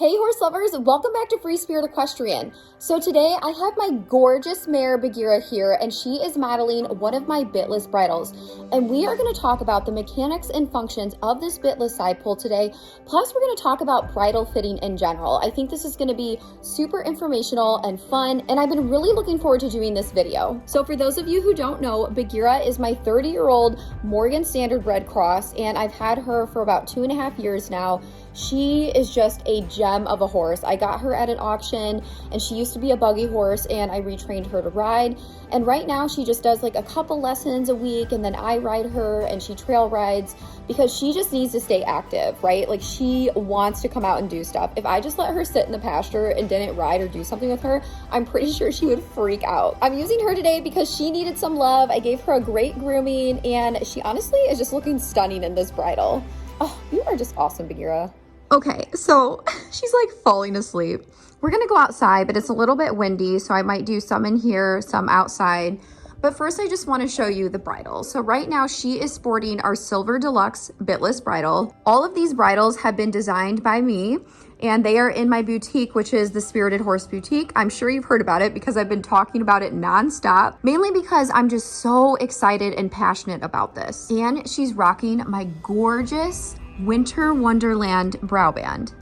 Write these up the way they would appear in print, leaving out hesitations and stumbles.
Hey horse lovers, welcome back to Free Spirit Equestrian. So today I have my gorgeous mare Bagheera here, and she is modeling one of my bitless bridles. And we are going to talk about the mechanics and functions of this bitless side pull today. Plus we're going to talk about bridle fitting in general. I think this is going to be super informational and fun, and I've been really looking forward to doing this video. So for those of you who don't know, Bagheera is my 30-year-old Morgan Standard bred cross, and I've had her for about 2.5 years now. She is just a gem of a horse. I got her at an auction, and she used to be a buggy horse, and I retrained her to ride. And right now she just does like a couple lessons a week, and then I ride her and she trail rides because she just needs to stay active, right? Like she wants to come out and do stuff. If I just let her sit in the pasture and didn't ride or do something with her, I'm pretty sure she would freak out. I'm using her today because she needed some love. I gave her a great grooming, and she honestly is just looking stunning in this bridle. Oh, you are just awesome, Bagheera. Okay, so she's like falling asleep. We're gonna go outside, but it's a little bit windy, so I might do some in here, some outside. But first I just wanna show you the bridle. So right now she is sporting our Silver Deluxe bitless bridle. All of these bridles have been designed by me, and they are in my boutique, which is the Spirited Horse Boutique. I'm sure you've heard about it because I've been talking about it nonstop, mainly because I'm just so excited and passionate about this. And she's rocking my gorgeous Winter Wonderland brow band.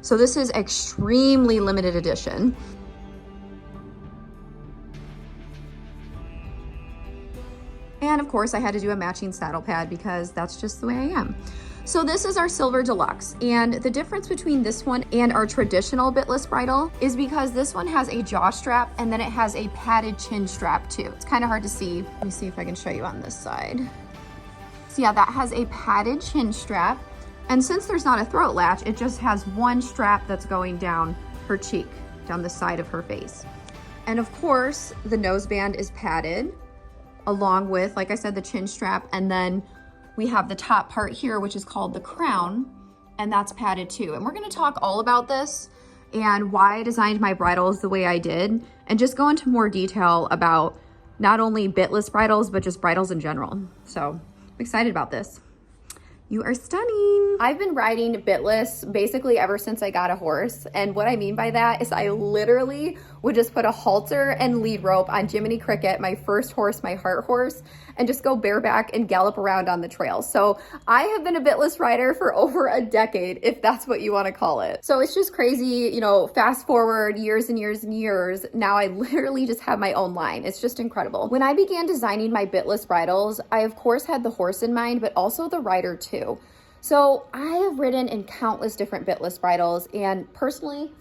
So this is extremely limited edition. And of course I had to do a matching saddle pad because that's just the way I am. So this is our Silver Deluxe, and the difference between this one and our traditional bitless bridle is because this one has a jaw strap and then it has a padded chin strap too. It's kind of hard to see. Let me see if I can show you on this side. So yeah, that has a padded chin strap. And since there's not a throat latch, it just has one strap that's going down her cheek, down the side of her face. And of course, the noseband is padded, along with, like I said, the chin strap. And then we have the top part here, which is called the crown, and that's padded too. And we're gonna talk all about this and why I designed my bridles the way I did, and just go into more detail about not only bitless bridles, but just bridles in general. So I'm excited about this. You are stunning. I've been riding bitless basically ever since I got a horse. And what I mean by that is I literally would just put a halter and lead rope on Jiminy Cricket, my first horse, my heart horse, and just go bareback and gallop around on the trail. So I have been a bitless rider for over a decade, if that's what you want to call it. So it's just crazy, you know, fast forward years and years and years. Now I literally just have my own line. It's just incredible. When I began designing my bitless bridles, I of course had the horse in mind, but also the rider too. So I have ridden in countless different bitless bridles, and personally,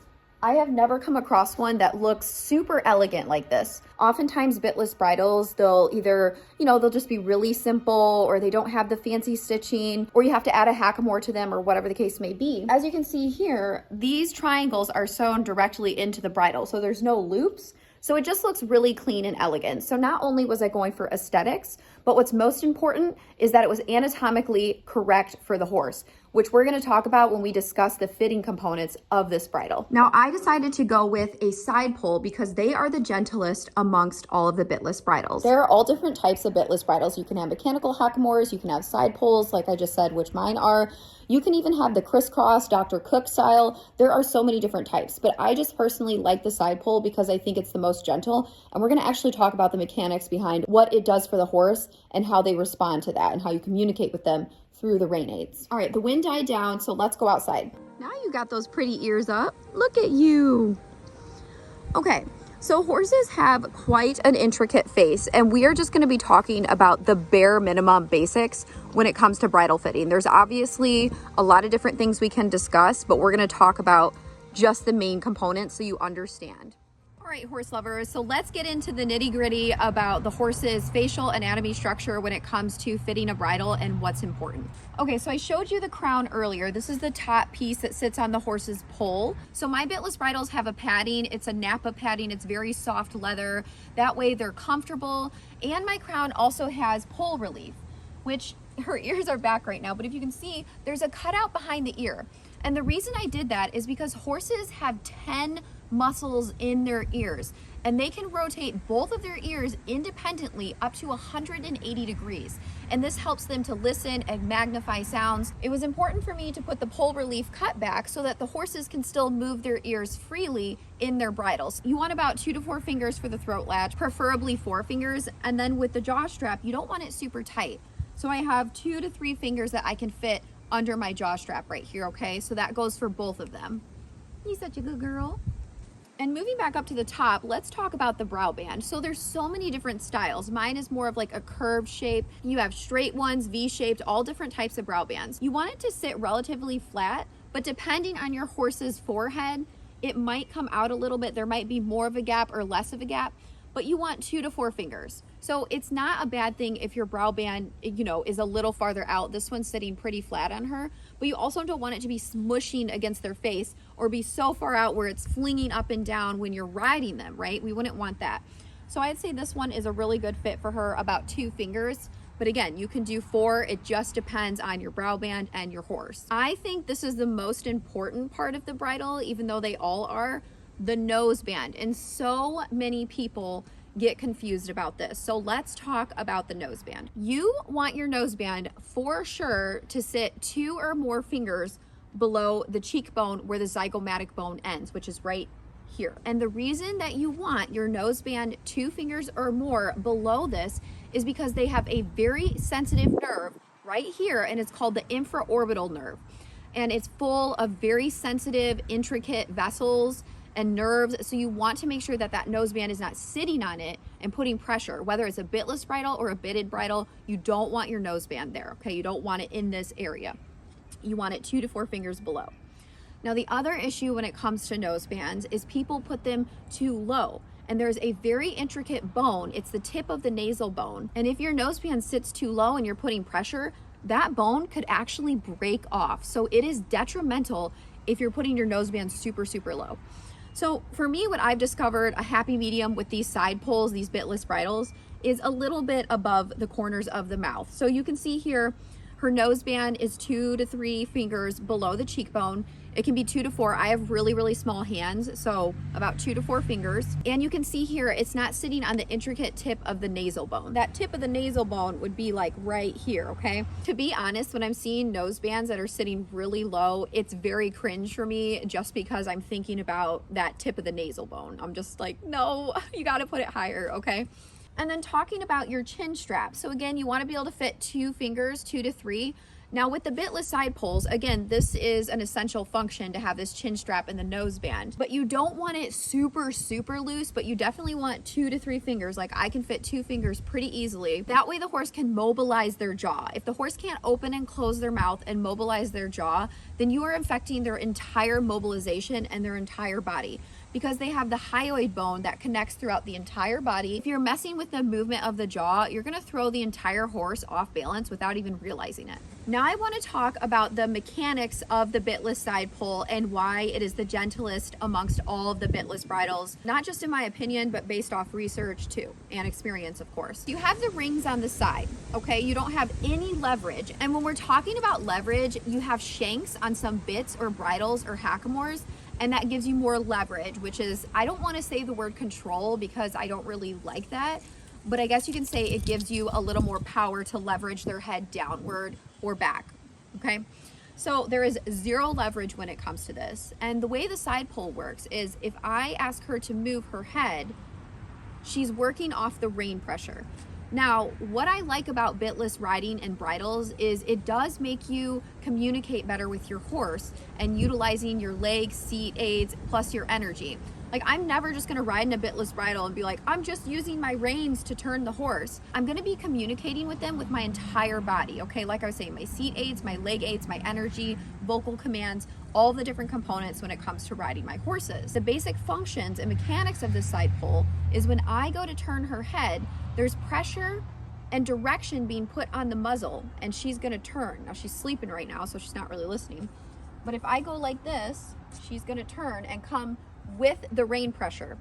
I have never come across one that looks super elegant like this. Oftentimes bitless bridles, they'll either, they'll just be really simple, or they don't have the fancy stitching, or you have to add a hackamore to them, or whatever the case may be. As you can see here, these triangles are sewn directly into the bridle, so there's no loops. So it just looks really clean and elegant. So not only was I going for aesthetics, but what's most important is that it was anatomically correct for the horse, which we're gonna talk about when we discuss the fitting components of this bridle. Now I decided to go with a side pull because they are the gentlest amongst all of the bitless bridles. There are all different types of bitless bridles. You can have mechanical hackamores, you can have side pulls, like I just said, which mine are. You can even have the crisscross, Dr. Cook style. There are so many different types, but I just personally like the side pull because I think it's the most gentle. And we're gonna actually talk about the mechanics behind what it does for the horse and how they respond to that and how you communicate with them through the rein aids. All right, the wind died down, so let's go outside. Now you got those pretty ears up. Look at you. Okay, so horses have quite an intricate face, and we are just gonna be talking about the bare minimum basics when it comes to bridle fitting. There's obviously a lot of different things we can discuss, but we're gonna talk about just the main components so you understand. All right, horse lovers, so let's get into the nitty-gritty about the horse's facial anatomy structure when it comes to fitting a bridle and what's important. Okay, so I showed you the crown earlier. This is the top piece that sits on the horse's poll. So my bitless bridles have a padding. It's a Napa padding. It's very soft leather. That way they're comfortable. And my crown also has poll relief, which her ears are back right now, but if you can see, there's a cutout behind the ear. And the reason I did that is because horses have 10 muscles in their ears, and they can rotate both of their ears independently up to 180 degrees. And this helps them to listen and magnify sounds. It was important for me to put the pole relief cut back so that the horses can still move their ears freely in their bridles. You want about 2 to 4 fingers for the throat latch, preferably 4 fingers. And then with the jaw strap, you don't want it super tight. So I have 2 to 3 fingers that I can fit under my jaw strap right here, okay? So that goes for both of them. You're such a good girl. And moving back up to the top, let's talk about the brow band. So there's so many different styles. Mine is more of like a curved shape. You have straight ones, V-shaped, all different types of brow bands. You want it to sit relatively flat, but depending on your horse's forehead, it might come out a little bit. There might be more of a gap or less of a gap, but you want 2 to 4 fingers. So it's not a bad thing if your brow band, is a little farther out. This one's sitting pretty flat on her, but you also don't want it to be smushing against their face or be so far out where it's flinging up and down when you're riding them, right? We wouldn't want that. So I'd say this one is a really good fit for her, about 2 fingers. But again, you can do 4. It just depends on your brow band and your horse. I think this is the most important part of the bridle, even though they all are, the nose band. And so many people get confused about this. So let's talk about the nose band. You want your nose band for sure to sit 2 or more fingers below the cheekbone where the zygomatic bone ends, which is right here. And the reason that you want your nose band 2 fingers or more below this is because they have a very sensitive nerve right here, and it's called the infraorbital nerve. And it's full of very sensitive, intricate vessels and nerves. So you want to make sure that that nose band is not sitting on it and putting pressure. Whether it's a bitless bridle or a bitted bridle, you don't want your nose band there, okay? You don't want it in this area. You want it 2 to 4 fingers below. Now, the other issue when it comes to nose bands is people put them too low. And there's a very intricate bone. It's the tip of the nasal bone. And if your nose band sits too low and you're putting pressure, that bone could actually break off. So it is detrimental if you're putting your nose band super, super low. So for me, what I've discovered, a happy medium with these side poles, these bitless bridles, is a little bit above the corners of the mouth. So you can see here, her nose band is 2 to 3 fingers below the cheekbone. It can be 2 to 4. I have really, really small hands, so about 2 to 4 fingers. And you can see here, it's not sitting on the intricate tip of the nasal bone. That tip of the nasal bone would be like right here, okay? To be honest, when I'm seeing nose bands that are sitting really low, it's very cringe for me just because I'm thinking about that tip of the nasal bone. I'm just like, no, you gotta put it higher, okay? And then talking about your chin strap. So again, you wanna be able to fit 2 fingers, 2 to 3. Now with the bitless side poles, again, this is an essential function to have this chin strap and the nose band, but you don't want it super, super loose, but you definitely want 2 to 3 fingers. Like I can fit 2 fingers pretty easily. That way the horse can mobilize their jaw. If the horse can't open and close their mouth and mobilize their jaw, then you are affecting their entire mobilization and their entire body, because they have the hyoid bone that connects throughout the entire body. If you're messing with the movement of the jaw, you're gonna throw the entire horse off balance without even realizing it. Now I wanna talk about the mechanics of the bitless side pole and why it is the gentlest amongst all of the bitless bridles, not just in my opinion, but based off research too, and experience, of course. You have the rings on the side, okay? You don't have any leverage. And when we're talking about leverage, you have shanks on some bits or bridles or hackamores, and that gives you more leverage, which is, I don't want to say the word control because I don't really like that, but I guess you can say it gives you a little more power to leverage their head downward or back, okay? So there is 0 leverage when it comes to this. And the way the side pole works is if I ask her to move her head, she's working off the rein pressure. Now, what I like about bitless riding and bridles is it does make you communicate better with your horse and utilizing your legs, seat aids, plus your energy. Like I'm never just gonna ride in a bitless bridle and be like, I'm just using my reins to turn the horse. I'm gonna be communicating with them with my entire body, okay? Like I was saying, my seat aids, my leg aids, my energy, vocal commands, all the different components when it comes to riding my horses. The basic functions and mechanics of this side pole is when I go to turn her head, there's pressure and direction being put on the muzzle and she's gonna turn. Now she's sleeping right now, so she's not really listening. But if I go like this, she's gonna turn and come with the rein pressure.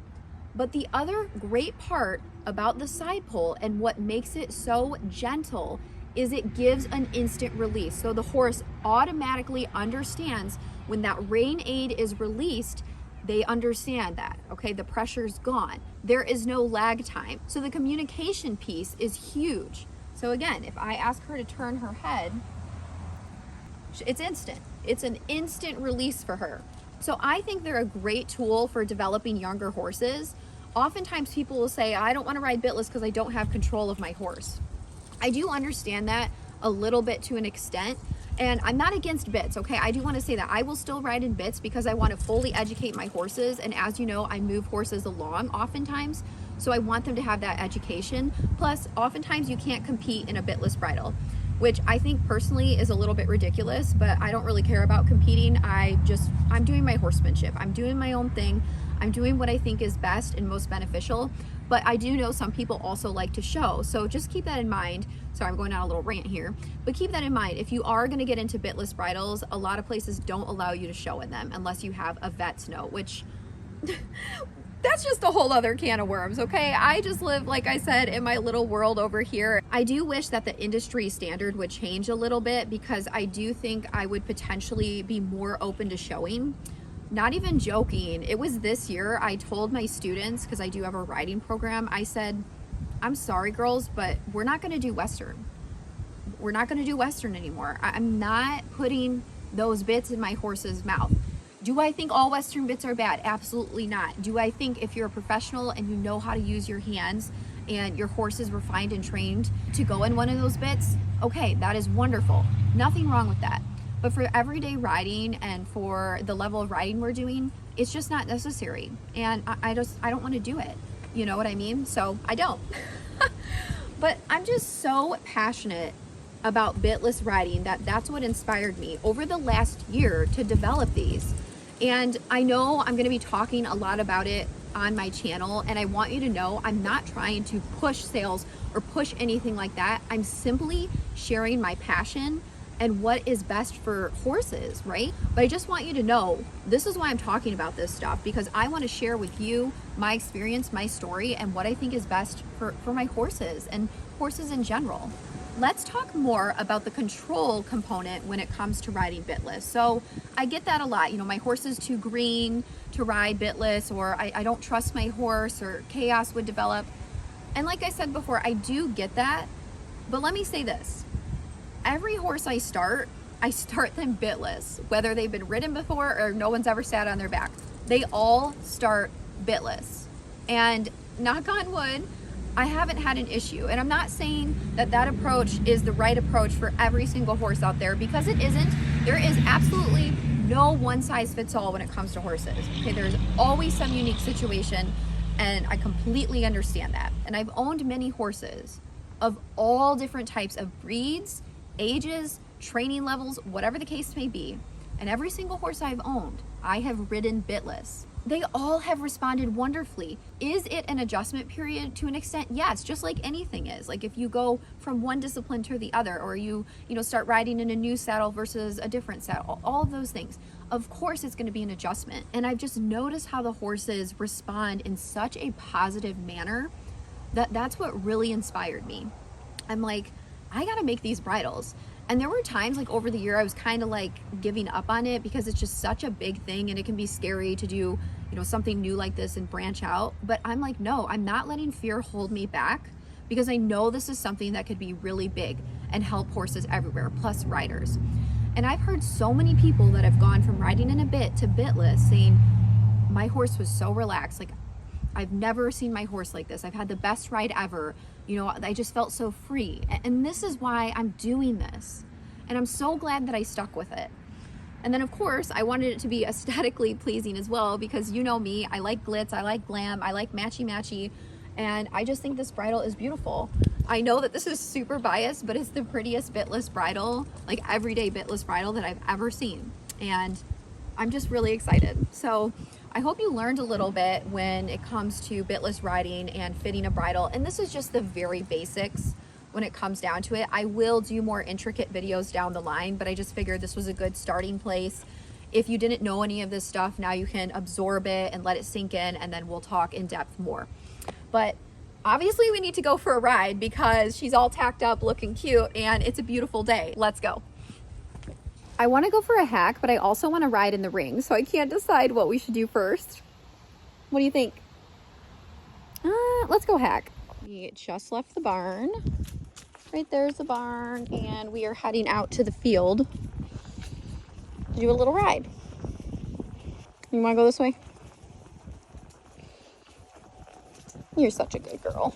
But the other great part about the side pole and what makes it so gentle is it gives an instant release. So the horse automatically understands when that rein aid is released, they understand that, okay, the pressure's gone. There is no lag time. So the communication piece is huge. So again, if I ask her to turn her head, it's instant. It's an instant release for her. So I think they're a great tool for developing younger horses. Oftentimes people will say, I don't want to ride bitless because I don't have control of my horse. I do understand that a little bit to an extent, and I'm not against bits, okay? I do want to say that I will still ride in bits because I want to fully educate my horses, and as you know, I move horses along oftentimes, so I want them to have that education. Plus, oftentimes you can't compete in a bitless bridle, which I think personally is a little bit ridiculous, but I don't really care about competing. I'm doing my horsemanship. I'm doing my own thing. I'm doing what I think is best and most beneficial, but I do know some people also like to show. So just keep that in mind. Sorry, I'm going on a little rant here, but keep that in mind. If you are gonna get into bitless bridles, a lot of places don't allow you to show in them unless you have a vet's note, which that's just a whole other can of worms, okay? I just live, like I said, in my little world over here. I do wish that the industry standard would change a little bit because I do think I would potentially be more open to showing. Not even joking, it was this year I told my students, because I do have a riding program, I said, I'm sorry girls, but we're not gonna do Western. We're not gonna do Western anymore. I'm not putting those bits in my horse's mouth. Do I think all Western bits are bad? Absolutely not. Do I think if you're a professional and you know how to use your hands and your horse is refined and trained to go in one of those bits, okay, that is wonderful. Nothing wrong with that. But for everyday riding and for the level of riding we're doing, it's just not necessary. And I don't want to do it. You know what I mean? So I don't. But I'm just so passionate about bitless riding that's what inspired me over the last year to develop these. And I know I'm going to be talking a lot about it on my channel, and I want you to know I'm not trying to push sales or push anything like that. I'm simply sharing my passion and what is best for horses, right? But I just want you to know this is why I'm talking about this stuff, because I want to share with you my experience, my story, and what I think is best for my horses and horses in general. Let's talk more about the control component when it comes to riding bitless. So I get that a lot. You know, my horse is too green to ride bitless, or I don't trust my horse, or chaos would develop. And like I said before, I do get that. But let me say this. Every horse I start them bitless, whether they've been ridden before or no one's ever sat on their back. They all start bitless. And knock on wood, I haven't had an issue. And I'm not saying that approach is the right approach for every single horse out there, because it isn't. There is absolutely no one size fits all when it comes to horses. Okay, there's always some unique situation, and I completely understand that. And I've owned many horses of all different types of breeds, ages, training levels, whatever the case may be. And every single horse I've owned, I have ridden bitless. They all have responded wonderfully. Is it an adjustment period? To an extent, yes, just like anything is. Like if you go from one discipline to the other, or you start riding in a new saddle versus a different saddle, all of those things. Of course it's going to be an adjustment. And I've just noticed how the horses respond in such a positive manner that's what really inspired me. I'm like, I gotta make these bridles. And there were times like over the year I was kind of like giving up on it because it's just such a big thing and it can be scary to do, something new like this and branch out. But I'm like, no, I'm not letting fear hold me back, because I know this is something that could be really big and help horses everywhere, plus riders. And I've heard so many people that have gone from riding in a bit to bitless saying, my horse was so relaxed. Like, I've never seen my horse like this. I've had the best ride ever. I just felt so free. And this is why I'm doing this. And I'm so glad that I stuck with it. And then of course, I wanted it to be aesthetically pleasing as well, because you know me, I like glitz, I like glam, I like matchy-matchy. And I just think this bridle is beautiful. I know that this is super biased, but it's the prettiest bitless bridle, like everyday bitless bridle that I've ever seen. And I'm just really excited. So I hope you learned a little bit when it comes to bitless riding and fitting a bridle. And this is just the very basics when it comes down to it. I will do more intricate videos down the line, but I just figured this was a good starting place. If you didn't know any of this stuff, now you can absorb it and let it sink in, and then we'll talk in depth more. But obviously we need to go for a ride because she's all tacked up looking cute and it's a beautiful day. Let's go. I want to go for a hack, but I also want to ride in the ring, so I can't decide what we should do first. What do you think? Let's go hack. We just left the barn. Right there's the barn, and we are heading out to the field to do a little ride. You want to go this way? You're such a good girl.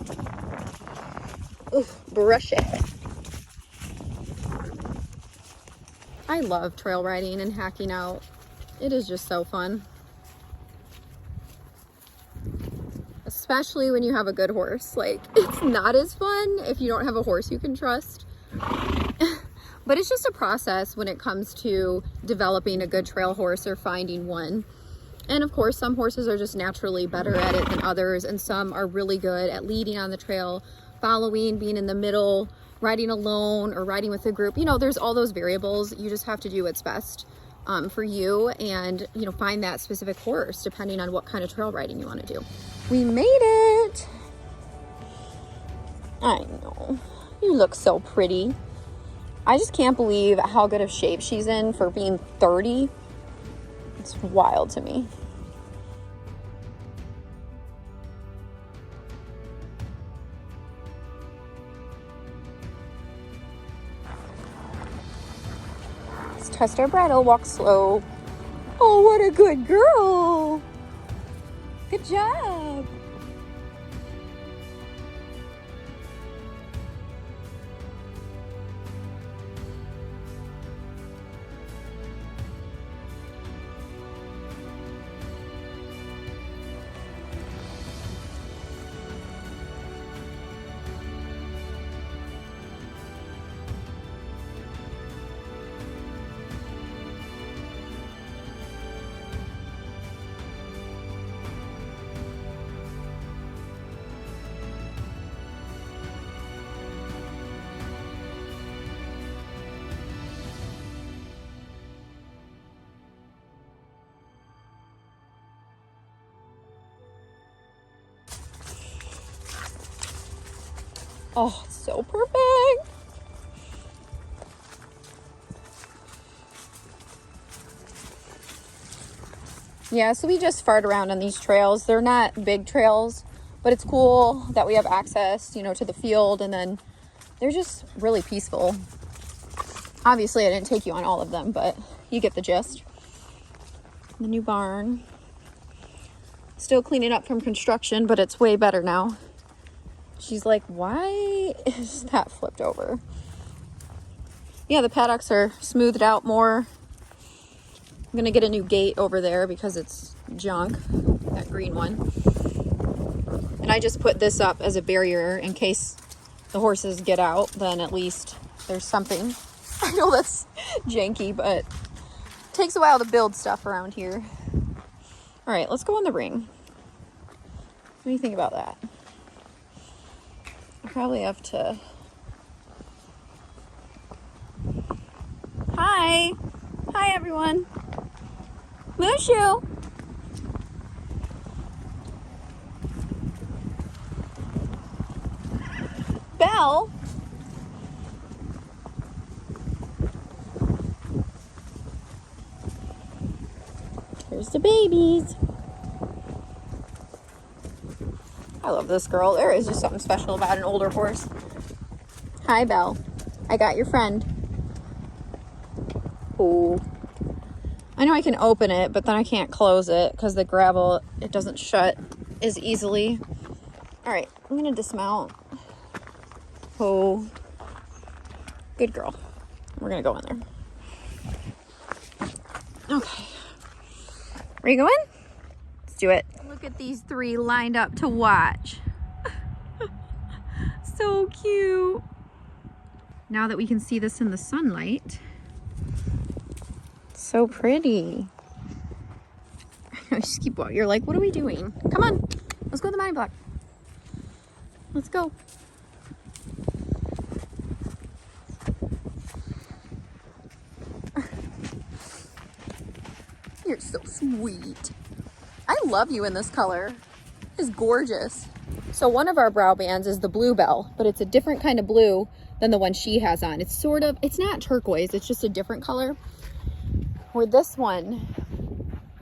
Ooh, brush it. I love trail riding and hacking out. It is just so fun. Especially when you have a good horse. Like, it's not as fun if you don't have a horse you can trust. But it's just a process when it comes to developing a good trail horse or finding one. And of course, some horses are just naturally better at it than others, and some are really good at leading on the trail, following, being in the middle, riding alone or riding with a group. You know, there's all those variables. You just have to do what's best for you, and, you know, find that specific horse depending on what kind of trail riding you want to do. We made it. I know. You look so pretty. I just can't believe how good of shape she's in for being 30. It's wild to me. Let's test our bridle, walk slow. Oh, what a good girl. Good job. Oh, it's so perfect. Yeah, so we just fart around on these trails. They're not big trails, but it's cool that we have access, you know, to the field, and then they're just really peaceful. Obviously, I didn't take you on all of them, but you get the gist. The new barn. Still cleaning up from construction, but it's way better now. She's like, why is that flipped over? Yeah, the paddocks are smoothed out more. I'm gonna get a new gate over there because it's junk, that green one. And I just put this up as a barrier in case the horses get out, then at least there's something. I know that's janky, but it takes a while to build stuff around here. All right, let's go on the ring. What do you think about that? I probably have to... Hi! Hi, everyone! Mushu! Belle! Here's the babies. I love this girl. There is just something special about an older horse. Hi, Belle. I got your friend. Oh. I know I can open it, but then I can't close it because the gravel, it doesn't shut as easily. All right, I'm gonna dismount. Oh. Good girl. We're gonna go in there. Okay. Are you going? Let's do it. Look at these three lined up to watch. So cute. Now that we can see this in the sunlight. So pretty. I just keep walking. You're like, what are we doing? Come on. Let's go to the mounting block. Let's go. You're so sweet. I love you in this color. It's gorgeous. So one of our brow bands is the Bluebell, but it's a different kind of blue than the one she has on. It's sort of, it's not turquoise, it's just a different color. Or this one.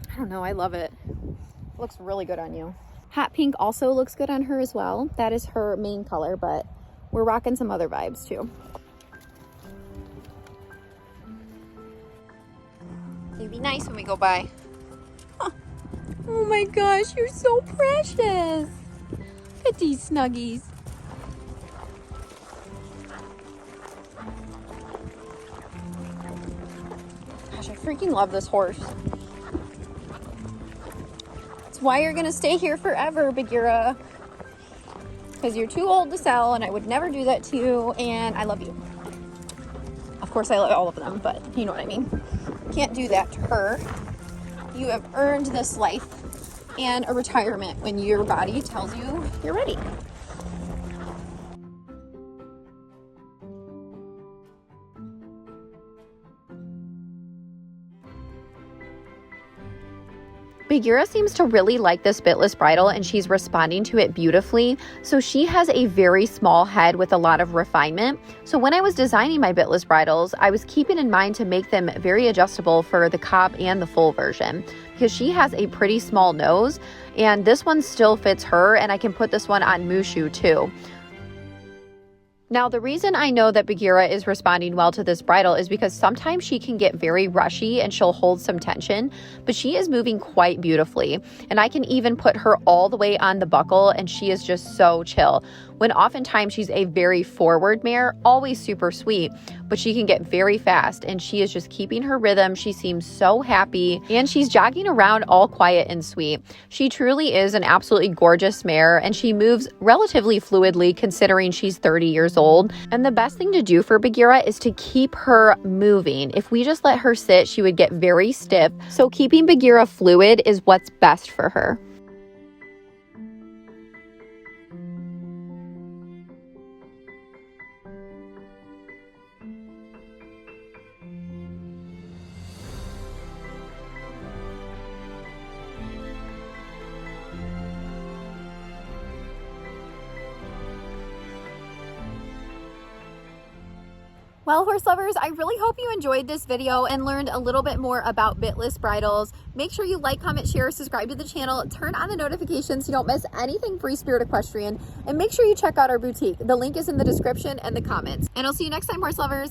I don't know, I love it. Looks really good on you. Hot pink also looks good on her as well. That is her main color, but we're rocking some other vibes too. It'd be nice when we go by. Huh. Oh my gosh, you're so precious. Look at these snuggies. Gosh, I freaking love this horse. It's why you're gonna stay here forever, Bagheera. Because you're too old to sell, and I would never do that to you, and I love you. Of course, I love all of them, but you know what I mean. Can't do that to her. You have earned this life and a retirement when your body tells you you're ready. Bagheera seems to really like this bitless bridle, and she's responding to it beautifully. So she has a very small head with a lot of refinement. So when I was designing my bitless bridles, I was keeping in mind to make them very adjustable for the cob and the full version, because she has a pretty small nose, and this one still fits her, and I can put this one on Mushu too. Now, the reason I know that Bagheera is responding well to this bridle is because sometimes she can get very rushy and she'll hold some tension, but she is moving quite beautifully. And I can even put her all the way on the buckle, and she is just so chill. When oftentimes she's a very forward mare, always super sweet, but she can get very fast, and she is just keeping her rhythm. She seems so happy, and she's jogging around all quiet and sweet. She truly is an absolutely gorgeous mare, and she moves relatively fluidly considering she's 30 years old. And the best thing to do for Bagheera is to keep her moving. If we just let her sit, she would get very stiff. So keeping Bagheera fluid is what's best for her. Well, horse lovers, I really hope you enjoyed this video and learned a little bit more about bitless bridles. Make sure you like, comment, share, subscribe to the channel, turn on the notifications so you don't miss anything Free Spirit Equestrian, and make sure you check out our boutique. The link is in the description and the comments. And I'll see you next time, horse lovers.